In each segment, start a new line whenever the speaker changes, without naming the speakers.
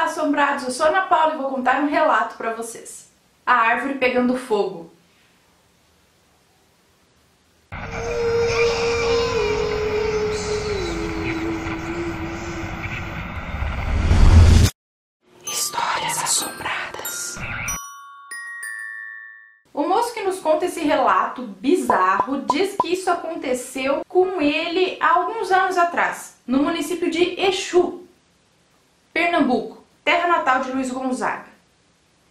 Olá, assombrados! Eu sou a Ana Paula e vou contar um relato para vocês. A árvore pegando fogo. Histórias assombradas. O moço que nos conta esse relato bizarro diz que isso aconteceu com ele há alguns anos atrás, no município de Exu, Pernambuco, terra natal de Luiz Gonzaga.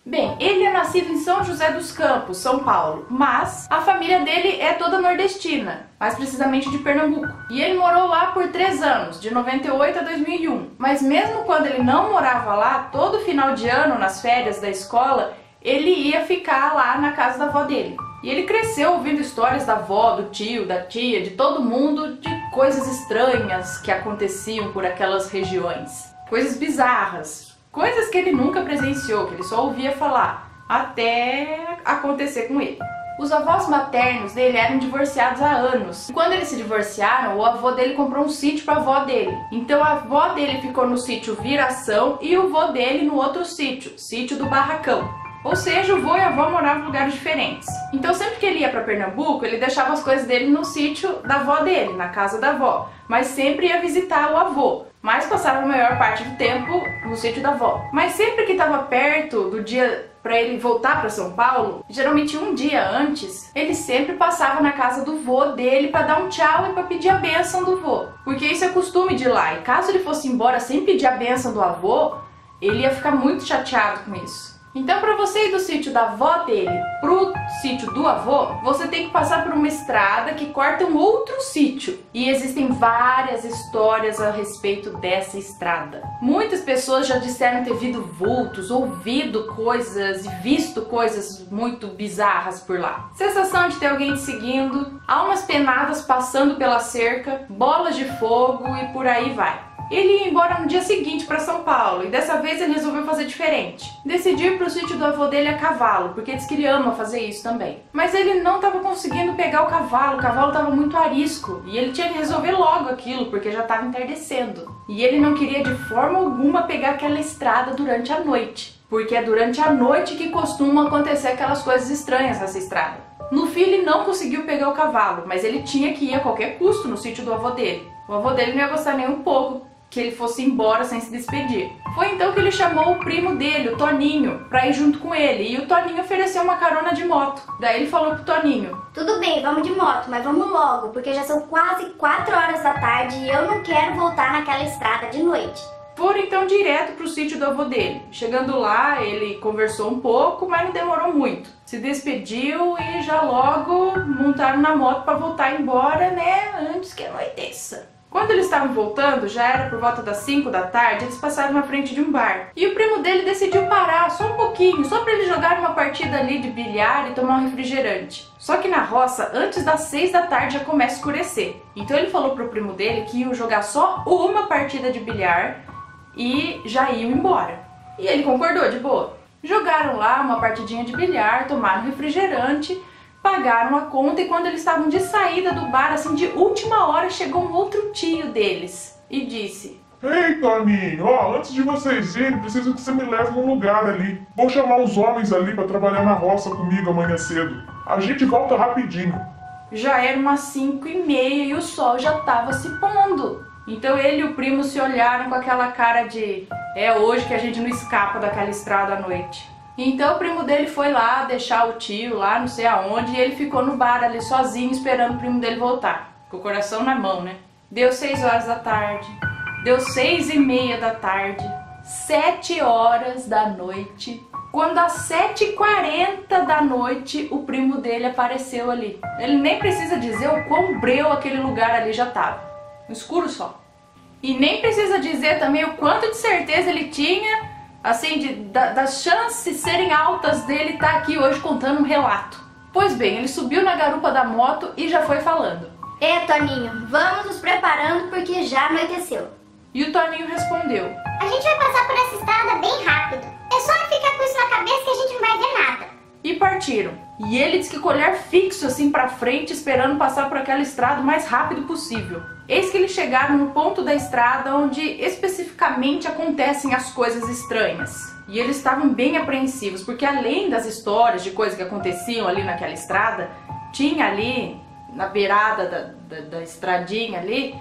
Bem, ele é nascido em São José dos Campos, São Paulo, mas a família dele é toda nordestina, mais precisamente de Pernambuco. E ele morou lá por 3 anos, de 98 a 2001. Mas mesmo quando ele não morava lá, todo final de ano, nas férias da escola, ele ia ficar lá na casa da avó dele. E ele cresceu ouvindo histórias da avó, do tio, da tia, de todo mundo, de coisas estranhas que aconteciam por aquelas regiões. Coisas bizarras, coisas que ele nunca presenciou, que ele só ouvia falar, até acontecer com ele. Os avós maternos dele eram divorciados há anos. E quando eles se divorciaram, o avô dele comprou um sítio para a avó dele. Então a avó dele ficou no sítio Viração e o avô dele no outro sítio, sítio do Barracão. Ou seja, o avô e a avó moravam em lugares diferentes. Então sempre que ele ia para Pernambuco, ele deixava as coisas dele no sítio da avó dele, na casa da avó. Mas sempre ia visitar o avô. Mas passava a maior parte do tempo no sítio da avó. Mas sempre que estava perto do dia para ele voltar para São Paulo, geralmente um dia antes, ele sempre passava na casa do vô dele para dar um tchau e para pedir a bênção do vô. Porque isso é costume de lá. E caso ele fosse embora sem pedir a bênção do avô, ele ia ficar muito chateado com isso. Então, para você ir do sítio da avó dele pro sítio do avô, você tem que passar por uma estrada que corta um outro sítio. E existem várias histórias a respeito dessa estrada. Muitas pessoas já disseram ter visto vultos, ouvido coisas e visto coisas muito bizarras por lá. Sensação de ter alguém te seguindo, almas penadas passando pela cerca, bolas de fogo e por aí vai. Ele ia embora no dia seguinte para São Paulo e dessa vez ele resolveu fazer diferente. Decidiu ir para o sítio do avô dele a cavalo, porque diz que ele ama fazer isso também. Mas ele não estava conseguindo pegar o cavalo estava muito arisco e ele tinha que resolver logo aquilo, porque já estava entardecendo. E ele não queria de forma alguma pegar aquela estrada durante a noite, porque é durante a noite que costumam acontecer aquelas coisas estranhas nessa estrada. No fim ele não conseguiu pegar o cavalo, mas ele tinha que ir a qualquer custo no sítio do avô dele. O avô dele não ia gostar nem um pouco que ele fosse embora sem se despedir. Foi então que ele chamou o primo dele, o Toninho, pra ir junto com ele, e o Toninho ofereceu uma carona de moto. Daí ele falou pro Toninho:
tudo bem, vamos de moto, mas vamos logo, porque já são quase 4 horas da tarde e eu não quero voltar naquela estrada de noite.
Foram então direto pro sítio do avô dele. Chegando lá, ele conversou um pouco, mas não demorou muito. Se despediu e já logo montaram na moto pra voltar embora, né, antes que anoiteça. Quando eles estavam voltando, já era por volta das 5 da tarde, eles passaram na frente de um bar. E o primo dele decidiu parar só um pouquinho, só para ele jogar uma partida ali de bilhar e tomar um refrigerante. Só que na roça, antes das 6 da tarde já começa a escurecer. Então ele falou pro primo dele que ia jogar só uma partida de bilhar e já iam embora. E ele concordou de boa. Jogaram lá uma partidinha de bilhar, tomaram refrigerante, pagaram a conta e quando eles estavam de saída do bar, assim, de última hora, chegou um outro tio deles e disse:
ei, Toninho, ó, antes de vocês irem, preciso que você me leve num lugar ali. Vou chamar os homens ali pra trabalhar na roça comigo amanhã cedo. A gente volta rapidinho.
Já era umas 5h30 e o sol já tava se pondo. Então ele e o primo se olharam com aquela cara de: é hoje que a gente não escapa daquela estrada à noite. Então o primo dele foi lá deixar o tio lá não sei aonde e ele ficou no bar ali sozinho esperando o primo dele voltar, com o coração na mão, né? Deu 6 horas da tarde, deu 6h30 da tarde, 7 horas da noite, quando às 7h40 da noite o primo dele apareceu ali. Ele nem precisa dizer o quão breu aquele lugar ali já tava, no escuro só. E nem precisa dizer também o quanto de certeza ele tinha, assim, das chances serem altas dele estar aqui hoje contando um relato. Pois bem, ele subiu na garupa da moto e já foi falando:
Toninho, vamos nos preparando porque já anoiteceu.
E o Toninho respondeu:
a gente vai passar por essa estrada bem rápido. É só não ficar com isso na cabeça que a gente não vai ver nada.
E partiram. E ele diz que com o olhar fixo assim pra frente, esperando passar por aquela estrada o mais rápido possível. Eis que eles chegaram no ponto da estrada onde especificamente acontecem as coisas estranhas. E eles estavam bem apreensivos, porque além das histórias de coisas que aconteciam ali naquela estrada, tinha ali, na beirada da estradinha ali,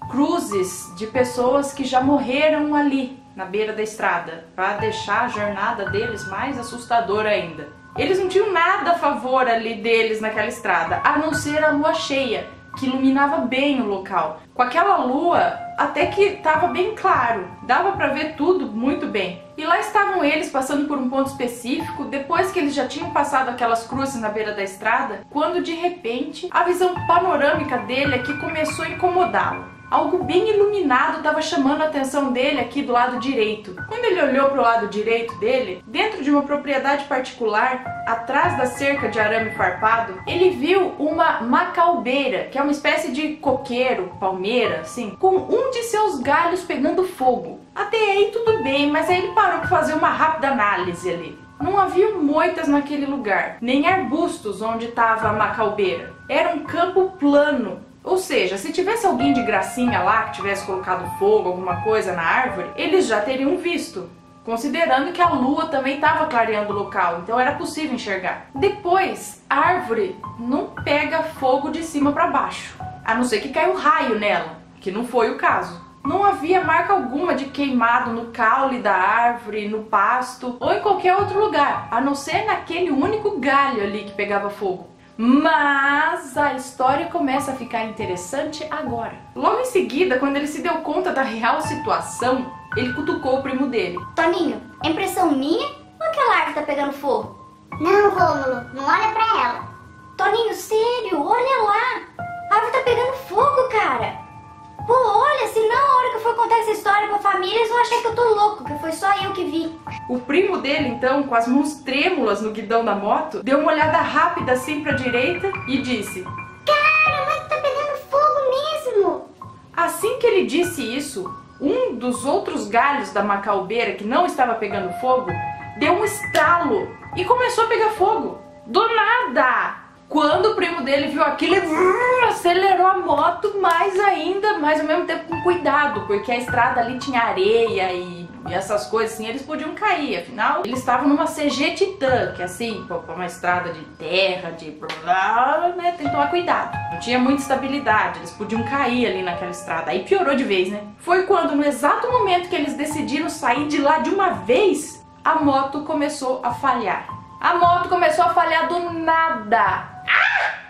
cruzes de pessoas que já morreram ali, na beira da estrada, para deixar a jornada deles mais assustadora ainda. Eles não tinham nada a favor ali deles naquela estrada, a não ser a lua cheia, que iluminava bem o local. Com aquela lua, até que estava bem claro, dava para ver tudo muito bem. E lá estavam eles passando por um ponto específico, depois que eles já tinham passado aquelas cruzes na beira da estrada, quando de repente a visão panorâmica dele aqui começou a incomodá-lo. Algo bem iluminado estava chamando a atenção dele aqui do lado direito. Quando ele olhou para o lado direito dele, dentro de uma propriedade particular, atrás da cerca de arame farpado, ele viu uma macaubeira, que é uma espécie de coqueiro, palmeira, assim, com um de seus galhos pegando fogo. Até aí tudo bem, mas aí ele parou para fazer uma rápida análise ali. Não havia moitas naquele lugar, nem arbustos onde estava a macaubeira. Era um campo plano. Ou seja, se tivesse alguém de gracinha lá que tivesse colocado fogo, alguma coisa na árvore, eles já teriam visto, considerando que a lua também estava clareando o local, então era possível enxergar. Depois, a árvore não pega fogo de cima para baixo, a não ser que caia um raio nela, que não foi o caso. Não havia marca alguma de queimado no caule da árvore, no pasto ou em qualquer outro lugar, a não ser naquele único galho ali que pegava fogo. Mas a história começa a ficar interessante agora. Logo em seguida, quando ele se deu conta da real situação, ele cutucou o primo dele.
Toninho, é impressão minha ou aquela árvore tá pegando fogo? Não, Rômulo, não olha pra ela. Toninho, sério, olha lá. A árvore tá pegando fogo, cara. Pô, olha, se na hora que eu for contar essa história pra família, eles vão achar que eu tô louco, que foi só eu que vi.
O primo dele, então, com as mãos trêmulas no guidão da moto, deu uma olhada rápida assim pra direita e disse:
Cara, mas tá pegando fogo mesmo.
Assim que ele disse isso, um dos outros galhos da macaubeira que não estava pegando fogo, deu um estalo e começou a pegar fogo. Do nada! Quando o primo dele viu aquilo, ele acelerou a moto mais ainda, mas ao mesmo tempo com cuidado, porque a estrada ali tinha areia e essas coisas assim, eles podiam cair, afinal, eles estavam numa CG Titan, que é assim, uma estrada de terra, né, tem que tomar cuidado. Não tinha muita estabilidade, eles podiam cair ali naquela estrada, aí piorou de vez, né? Foi quando, no exato momento que eles decidiram sair de lá de uma vez, a moto começou a falhar. A moto começou a falhar do nada.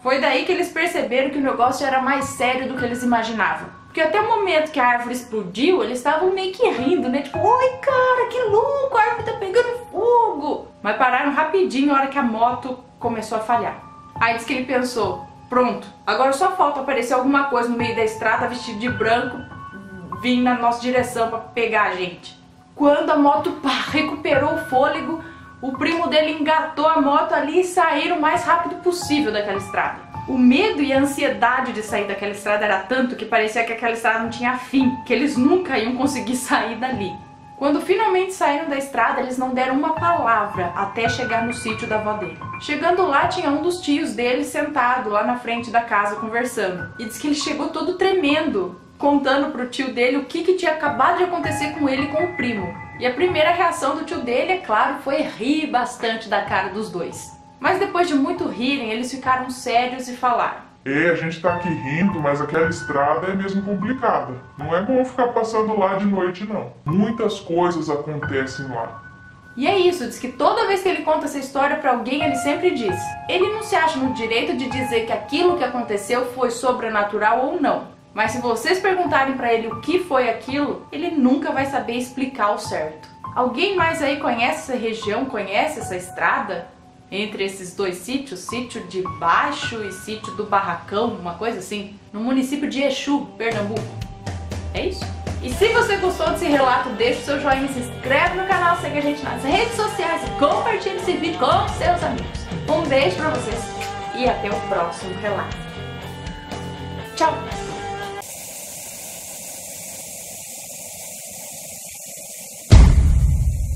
Foi daí que eles perceberam que o negócio era mais sério do que eles imaginavam. Porque até o momento que a árvore explodiu, eles estavam meio que rindo, né? Tipo, oi cara, que louco, a árvore tá pegando fogo. Mas pararam rapidinho na hora que a moto começou a falhar. Aí diz que ele pensou, pronto, agora só falta aparecer alguma coisa no meio da estrada, vestido de branco, vindo na nossa direção pra pegar a gente. Quando a moto recuperou o fôlego, o primo dele engatou a moto ali e saíram o mais rápido possível daquela estrada. O medo e a ansiedade de sair daquela estrada era tanto que parecia que aquela estrada não tinha fim, que eles nunca iam conseguir sair dali. Quando finalmente saíram da estrada, eles não deram uma palavra até chegar no sítio da avó dele. Chegando lá, tinha um dos tios dele sentado lá na frente da casa conversando. E diz que ele chegou todo tremendo, contando pro tio dele o que tinha acabado de acontecer com ele e com o primo. E a primeira reação do tio dele, é claro, foi rir bastante da cara dos dois. Mas depois de muito rirem, eles ficaram sérios e falaram:
a gente tá aqui rindo, mas aquela estrada é mesmo complicada. Não é bom ficar passando lá de noite, não. Muitas coisas acontecem lá.
E é isso, diz que toda vez que ele conta essa história pra alguém, ele sempre diz: ele não se acha no direito de dizer que aquilo que aconteceu foi sobrenatural ou não. Mas se vocês perguntarem pra ele o que foi aquilo, ele nunca vai saber explicar ao certo. Alguém mais aí conhece essa região, conhece essa estrada? Entre esses dois sítios, sítio de Baixo e sítio do Barracão, uma coisa assim, no município de Exu, Pernambuco. É isso? E se você gostou desse relato, deixa o seu joinha, se inscreve no canal, segue a gente nas redes sociais e compartilhe esse vídeo com seus amigos. Um beijo pra vocês e até o próximo relato. Tchau!